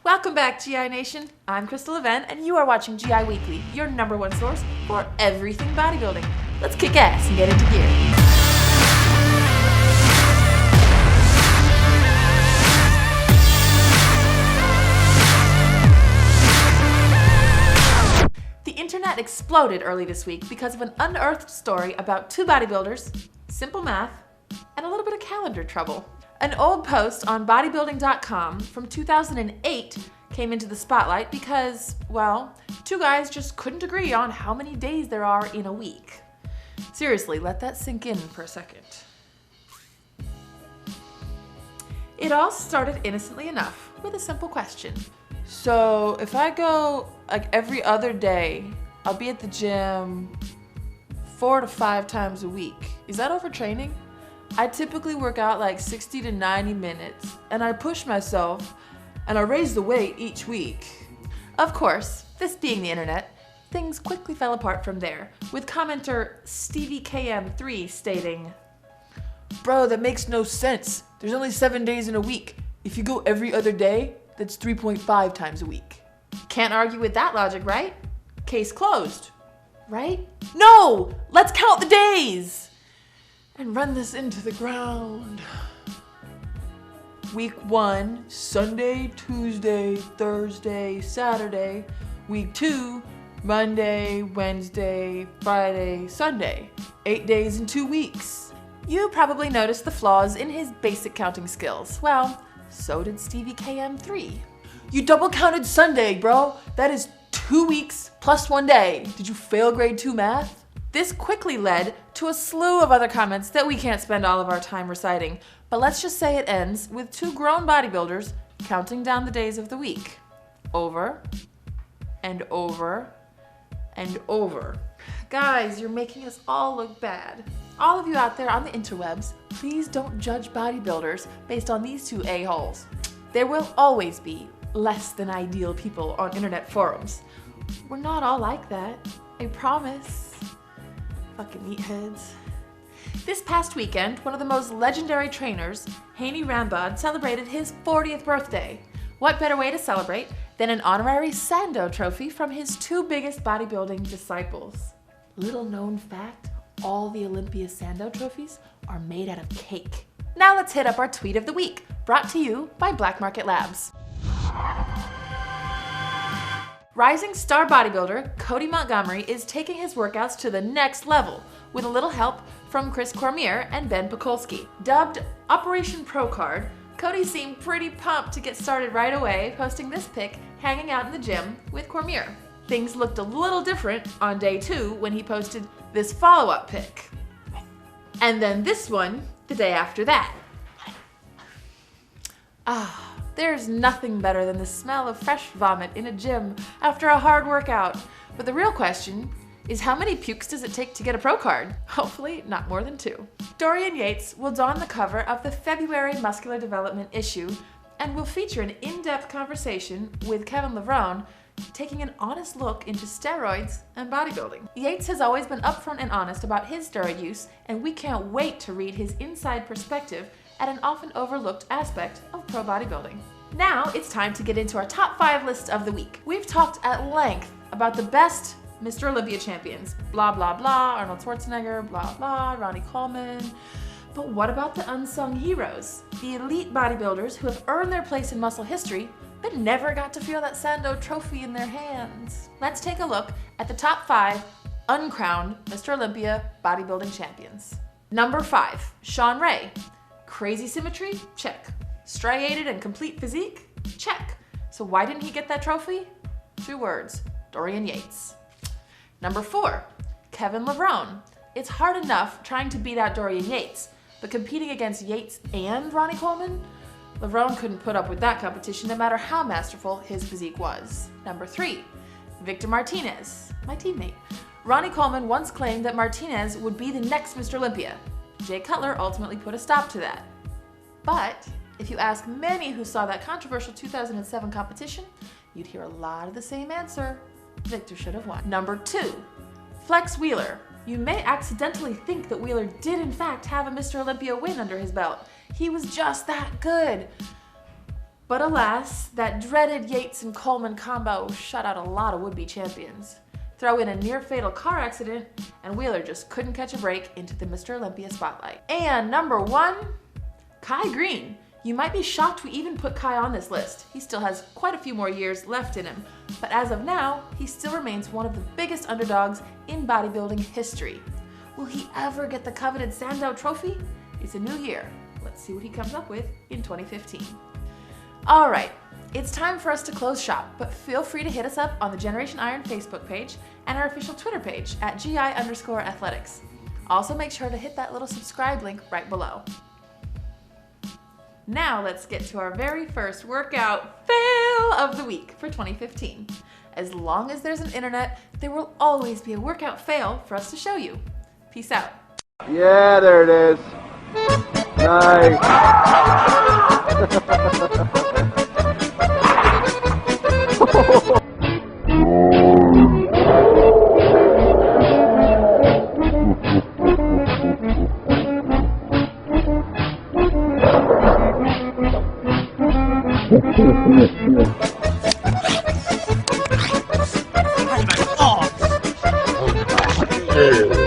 Welcome back, GI Nation. I'm Crystal Event, and you are watching GI Weekly, your #1 source for everything bodybuilding. Let's kick ass and get into gear. The internet exploded early this week because of an unearthed story about two bodybuilders, simple math, and a little bit of calendar trouble. An old post on bodybuilding.com from 2008 came into the spotlight because, well, two guys just couldn't agree on how many days there are in a week. Seriously, let that sink in for a second. It all started innocently enough with a simple question. So if I go like every other day, I'll be at the gym 4 to 5 times a week. Is that overtraining? I typically work out like 60 to 90 minutes, and I push myself, and I raise the weight each week. Of course, this being the internet, things quickly fell apart from there, with commenter StevieKM3 stating, "Bro, that makes no sense. There's only 7 days in a week. If you go every other day, that's 3.5 times a week." Can't argue with that logic, right? Case closed, right? No! Let's count the days! And run this into the ground. Week 1, Sunday, Tuesday, Thursday, Saturday. Week 2, Monday, Wednesday, Friday, Sunday. 8 days in 2 weeks. You probably noticed the flaws in his basic counting skills. Well, so did StevieKM3. You double counted Sunday, bro. That is 2 weeks plus 1 day. Did you fail grade 2 math? This quickly led to a slew of other comments that we can't spend all of our time reciting, but let's just say it ends with two grown bodybuilders counting down the days of the week. Over and over and over. Guys, you're making us all look bad. All of you out there on the interwebs, please don't judge bodybuilders based on these two a-holes. There will always be less than ideal people on internet forums. We're not all like that, I promise. Fucking meatheads. This past weekend, one of the most legendary trainers, Hany Rambod, celebrated his 40th birthday. What better way to celebrate than an honorary Sando trophy from his two biggest bodybuilding disciples? Little known fact, all the Olympia Sando trophies are made out of cake. Now let's hit up our tweet of the week, brought to you by Black Market Labs. Rising star bodybuilder Cody Montgomery is taking his workouts to the next level with a little help from Chris Cormier and Ben Pekulski. Dubbed Operation Pro Card, Cody seemed pretty pumped to get started right away, posting this pic hanging out in the gym with Cormier. Things looked a little different on day 2 when he posted this follow-up pic. And then this one the day after that. There's nothing better than the smell of fresh vomit in a gym after a hard workout. But the real question is, how many pukes does it take to get a pro card? Hopefully not more than 2. Dorian Yates will don the cover of the February Muscular Development issue and will feature an in-depth conversation with Kevin Laronne, taking an honest look into steroids and bodybuilding. Yates has always been upfront and honest about his steroid use, and we can't wait to read his inside perspective at an often overlooked aspect of pro bodybuilding. Now it's time to get into our top 5 list of the week. We've talked at length about the best Mr. Olympia champions, blah blah blah, Arnold Schwarzenegger, blah blah, Ronnie Coleman. But what about the unsung heroes? The elite bodybuilders who have earned their place in muscle history but never got to feel that Sando trophy in their hands. Let's take a look at the top 5 uncrowned Mr. Olympia bodybuilding champions. Number 5, Shawn Ray. Crazy symmetry? Check. Striated and complete physique? Check. So why didn't he get that trophy? 2 words, Dorian Yates. Number 4, Kevin Laronne. It's hard enough trying to beat out Dorian Yates, but competing against Yates and Ronnie Coleman? Laronne couldn't put up with that competition no matter how masterful his physique was. Number 3, Victor Martinez, my teammate. Ronnie Coleman once claimed that Martinez would be the next Mr. Olympia. Jay Cutler ultimately put a stop to that. But if you ask many who saw that controversial 2007 competition, you'd hear a lot of the same answer. Victor should have won. Number 2, Flex Wheeler. You may accidentally think that Wheeler did in fact have a Mr. Olympia win under his belt. He was just that good. But alas, that dreaded Yates and Coleman combo shut out a lot of would-be champions. Throw in a near-fatal car accident, and Wheeler just couldn't catch a break into the Mr. Olympia spotlight. And number 1, Kai Greene. You might be shocked we even put Kai on this list. He still has quite a few more years left in him, but as of now, he still remains one of the biggest underdogs in bodybuilding history. Will he ever get the coveted Sandow Trophy? It's a new year. Let's see what he comes up with in 2015. All right, it's time for us to close shop, but feel free to hit us up on the Generation Iron Facebook page and our official Twitter page at GI_athletics. Also make sure to hit that little subscribe link right below. Now let's get to our very first workout fail of the week for 2015. As long as there's an internet, there will always be a workout fail for us to show you. Peace out. Yeah, there it is. Nice. Oh.